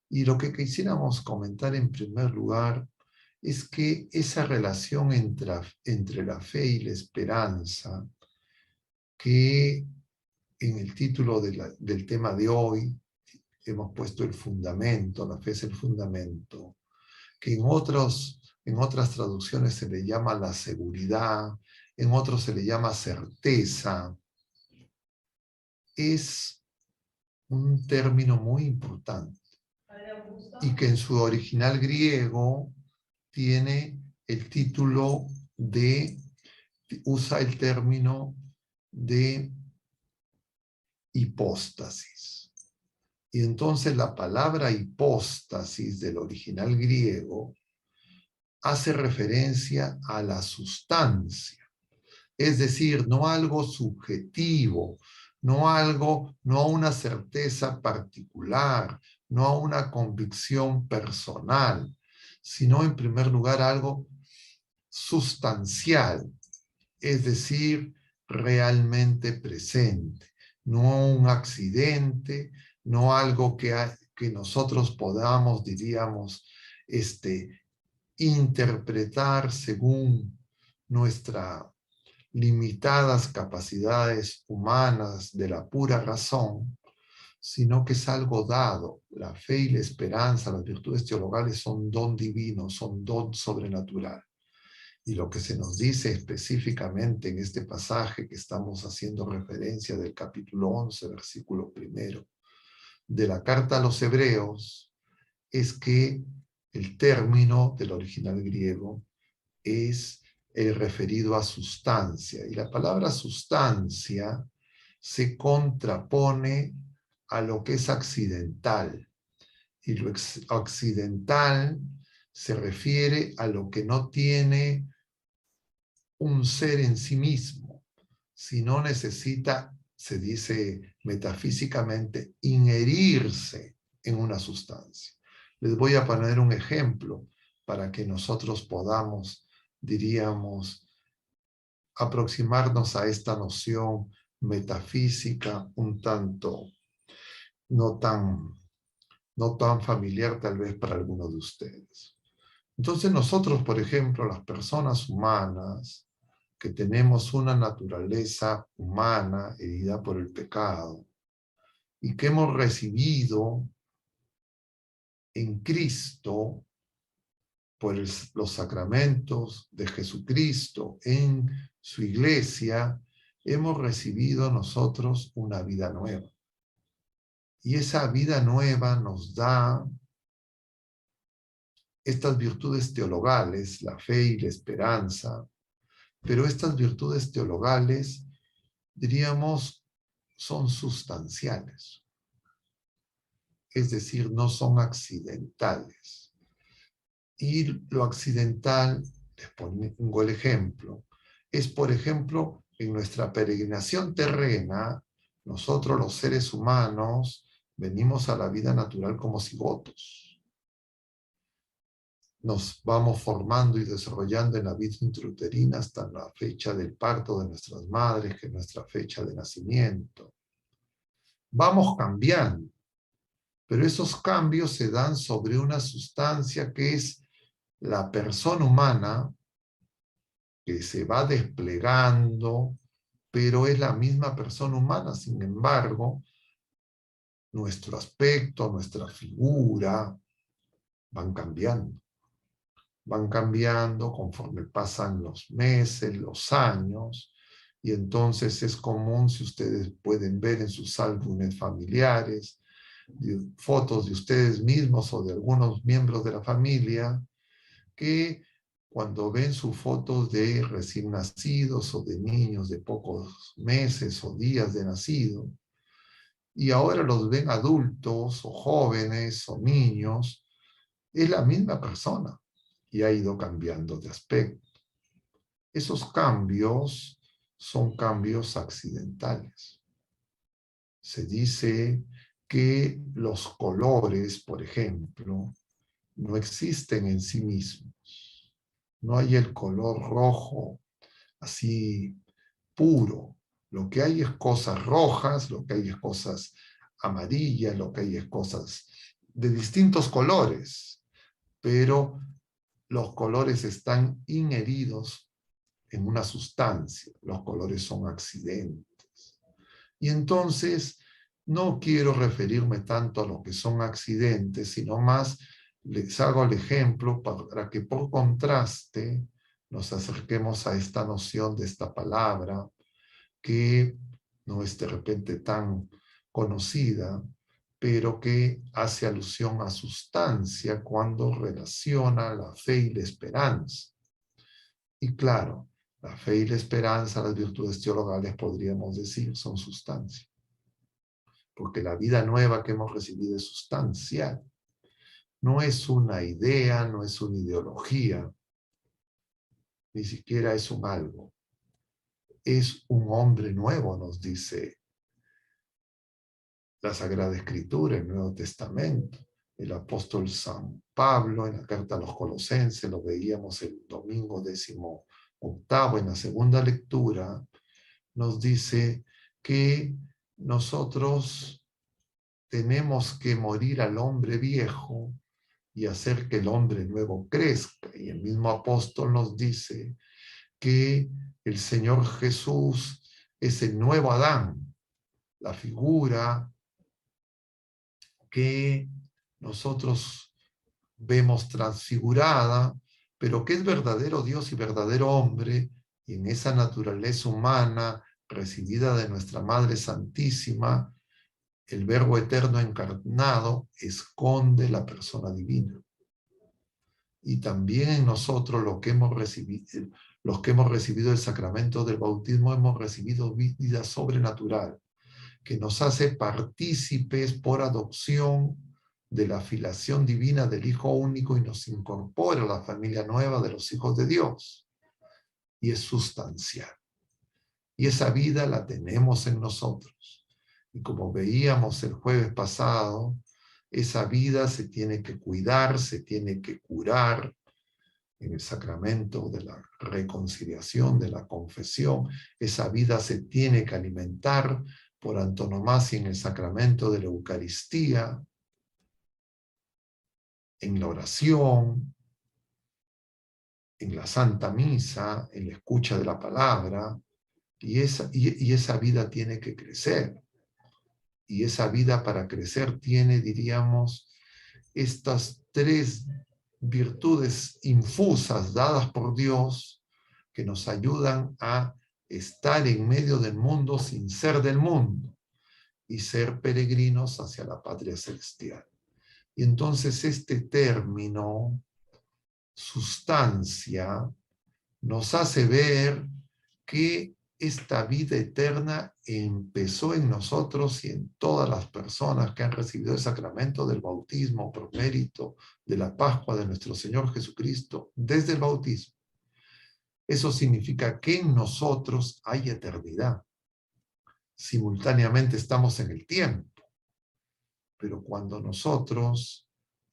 Y lo que quisiéramos comentar en primer lugar es que esa relación entre la fe y la esperanza, que en el título del tema de hoy hemos puesto el fundamento, la fe es el fundamento, que en otras traducciones se le llama la seguridad, en otros se le llama certeza, es un término muy importante y que en su original griego tiene el título usa el término de hipóstasis. Y entonces la palabra hipóstasis del original griego hace referencia a la sustancia, es decir, no algo subjetivo, no a una certeza particular, no a una convicción personal, sino en primer lugar algo sustancial, es decir, realmente presente, no un accidente, no algo que nosotros podamos, diríamos, interpretar según nuestras limitadas capacidades humanas de la pura razón, sino que es algo dado. La fe y la esperanza, las virtudes teologales son don divino, son don sobrenatural. Y lo que se nos dice específicamente en este pasaje que estamos haciendo referencia del capítulo 11, versículo 1 de la carta a los Hebreos, es que el término del original griego es el referido a sustancia. Y la palabra sustancia se contrapone a lo que es accidental. Y lo accidental se refiere a lo que no tiene un ser en sí mismo, sino necesita, se dice metafísicamente, inherirse en una sustancia. Les voy a poner un ejemplo para que nosotros podamos, diríamos, aproximarnos a esta noción metafísica un tanto no tan, no tan familiar tal vez para algunos de ustedes. Entonces nosotros, por ejemplo, las personas humanas, que tenemos una naturaleza humana herida por el pecado y que hemos recibido en Cristo por los sacramentos de Jesucristo en su iglesia, hemos recibido nosotros una vida nueva. Y esa vida nueva nos da estas virtudes teologales, la fe y la esperanza, pero estas virtudes teologales, diríamos, son sustanciales, es decir, no son accidentales. Y lo accidental, les pongo el ejemplo, es, por ejemplo, en nuestra peregrinación terrena, nosotros los seres humanos venimos a la vida natural como cigotos. Nos vamos formando y desarrollando en la vida intrauterina hasta la fecha del parto de nuestras madres, que es nuestra fecha de nacimiento. Vamos cambiando, pero esos cambios se dan sobre una sustancia que es la persona humana, que se va desplegando, pero es la misma persona humana. Sin embargo, nuestro aspecto, nuestra figura, van cambiando. Van cambiando conforme pasan los meses, los años, y entonces es común, si ustedes pueden ver en sus álbumes familiares, fotos de ustedes mismos o de algunos miembros de la familia, que cuando ven sus fotos de recién nacidos o de niños de pocos meses o días de nacido, y ahora los ven adultos o jóvenes o niños, es la misma persona y ha ido cambiando de aspecto. Esos cambios son cambios accidentales. Se dice que los colores, por ejemplo, no existen en sí mismos. No hay el color rojo así puro. Lo que hay es cosas rojas, lo que hay es cosas amarillas, lo que hay es cosas de distintos colores, pero los colores están inheridos en una sustancia. Los colores son accidentes. Y entonces no quiero referirme tanto a lo que son accidentes, sino más les hago el ejemplo para que por contraste nos acerquemos a esta noción de esta palabra que no es de repente tan conocida, pero que hace alusión a sustancia cuando relaciona la fe y la esperanza. Y claro, la fe y la esperanza, las virtudes teologales, podríamos decir, son sustancia. Porque la vida nueva que hemos recibido es sustancial. No es una idea, no es una ideología, ni siquiera es un algo. Es un hombre nuevo, nos dice la Sagrada Escritura, el Nuevo Testamento. El apóstol San Pablo, en la carta a los Colosenses, lo veíamos el domingo 18º, en la segunda lectura, nos dice que nosotros tenemos que morir al hombre viejo y hacer que el hombre nuevo crezca. Y el mismo apóstol nos dice que el Señor Jesús es el nuevo Adán, la figura que nosotros vemos transfigurada, pero que es verdadero Dios y verdadero hombre, y en esa naturaleza humana recibida de nuestra Madre Santísima, el Verbo eterno encarnado esconde la persona divina. Y también en nosotros los que hemos recibido el sacramento del bautismo, hemos recibido vida sobrenatural, que nos hace partícipes por adopción de la filiación divina del Hijo único y nos incorpora a la familia nueva de los hijos de Dios. Y es sustancial. Y esa vida la tenemos en nosotros. Y como veíamos el jueves pasado, esa vida se tiene que cuidar, se tiene que curar en el sacramento de la reconciliación, de la confesión. Esa vida se tiene que alimentar por antonomasia en el sacramento de la Eucaristía, en la oración, en la Santa Misa, en la escucha de la palabra, y esa vida tiene que crecer. Y esa vida para crecer tiene, diríamos, estas tres virtudes infusas dadas por Dios que nos ayudan a estar en medio del mundo sin ser del mundo y ser peregrinos hacia la patria celestial. Y entonces este término, sustancia, nos hace ver que esta vida eterna empezó en nosotros y en todas las personas que han recibido el sacramento del bautismo por mérito de la Pascua de nuestro Señor Jesucristo desde el bautismo. Eso significa que en nosotros hay eternidad. Simultáneamente estamos en el tiempo. Pero cuando nosotros,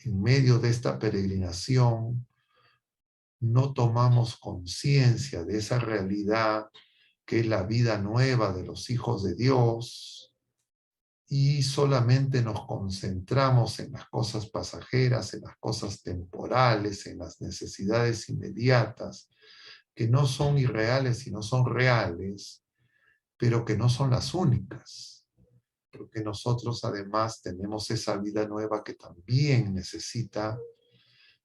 en medio de esta peregrinación, no tomamos conciencia de esa realidad que es la vida nueva de los hijos de Dios, y solamente nos concentramos en las cosas pasajeras, en las cosas temporales, en las necesidades inmediatas, que no son irreales sino son reales, pero que no son las únicas. Porque nosotros además tenemos esa vida nueva que también necesita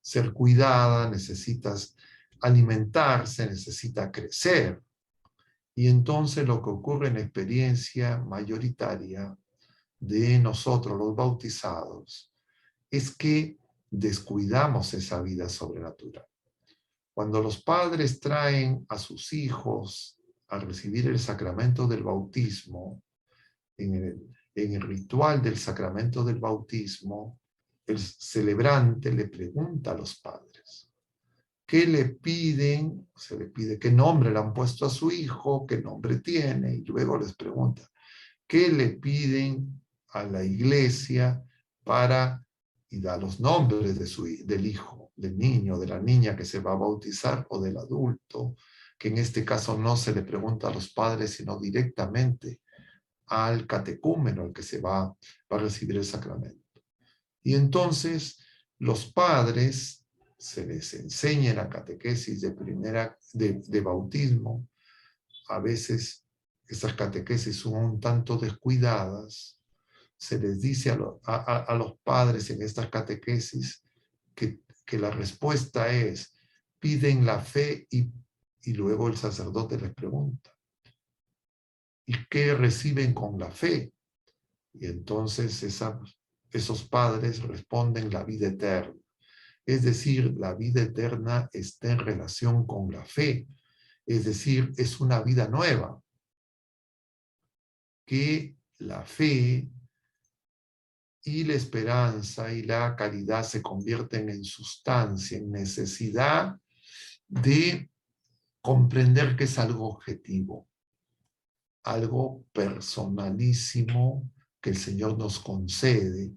ser cuidada, necesita alimentarse, necesita crecer. Y entonces lo que ocurre en la experiencia mayoritaria de nosotros los bautizados es que descuidamos esa vida sobrenatural. Cuando los padres traen a sus hijos a recibir el sacramento del bautismo, en el ritual del sacramento del bautismo, el celebrante le pregunta a los padres, ¿qué le piden? Se le pide qué nombre le han puesto a su hijo, qué nombre tiene, y luego les pregunta, ¿qué le piden a la iglesia y da los nombres del hijo, del niño, de la niña que se va a bautizar o del adulto, que en este caso no se le pregunta a los padres, sino directamente al catecúmeno, el que va a recibir el sacramento. Y entonces los padres se les enseña en la catequesis de bautismo. A veces esas catequesis son un tanto descuidadas. Se les dice a los padres en estas catequesis que la respuesta es: piden la fe y luego el sacerdote les pregunta: ¿y qué reciben con la fe? Y entonces esos padres responden: la vida eterna. Es decir, la vida eterna está en relación con la fe. Es decir, es una vida nueva, que la fe y la esperanza y la caridad se convierten en sustancia, en necesidad de comprender que es algo objetivo, algo personalísimo que el Señor nos concede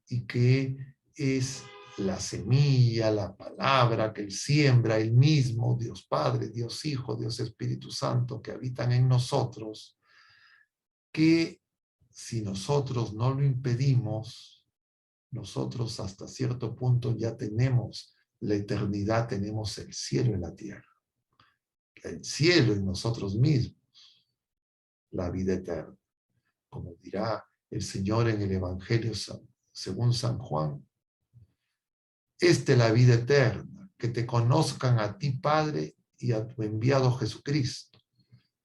y que es la semilla, la palabra que Él siembra, Él mismo, Dios Padre, Dios Hijo, Dios Espíritu Santo, que habitan en nosotros, que si nosotros no lo impedimos, nosotros hasta cierto punto ya tenemos la eternidad, tenemos el cielo en la tierra, el cielo en nosotros mismos, la vida eterna. Como dirá el Señor en el Evangelio según San Juan: esta es la vida eterna, que te conozcan a ti, Padre, y a tu enviado Jesucristo.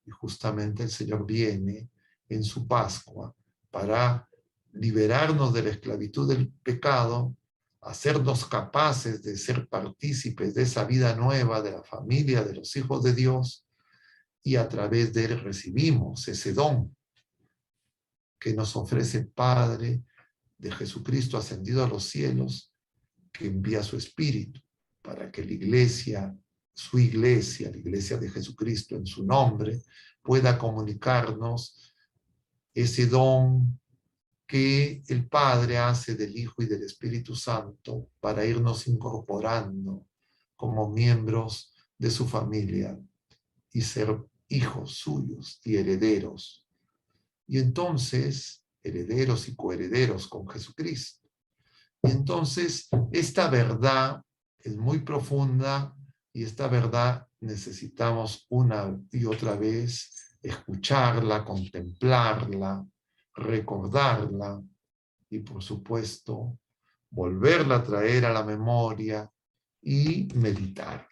Y justamente el Señor viene en su Pascua para liberarnos de la esclavitud del pecado, hacernos capaces de ser partícipes de esa vida nueva, de la familia, de los hijos de Dios, y a través de Él recibimos ese don que nos ofrece el Padre de Jesucristo ascendido a los cielos, que envía su Espíritu para que la iglesia, su iglesia, la iglesia de Jesucristo en su nombre, pueda comunicarnos ese don que el Padre hace del Hijo y del Espíritu Santo para irnos incorporando como miembros de su familia y ser hijos suyos y herederos. Y entonces, herederos y coherederos con Jesucristo. Y entonces, esta verdad es muy profunda y esta verdad necesitamos una y otra vez escucharla, contemplarla, recordarla y, por supuesto, volverla a traer a la memoria y meditar.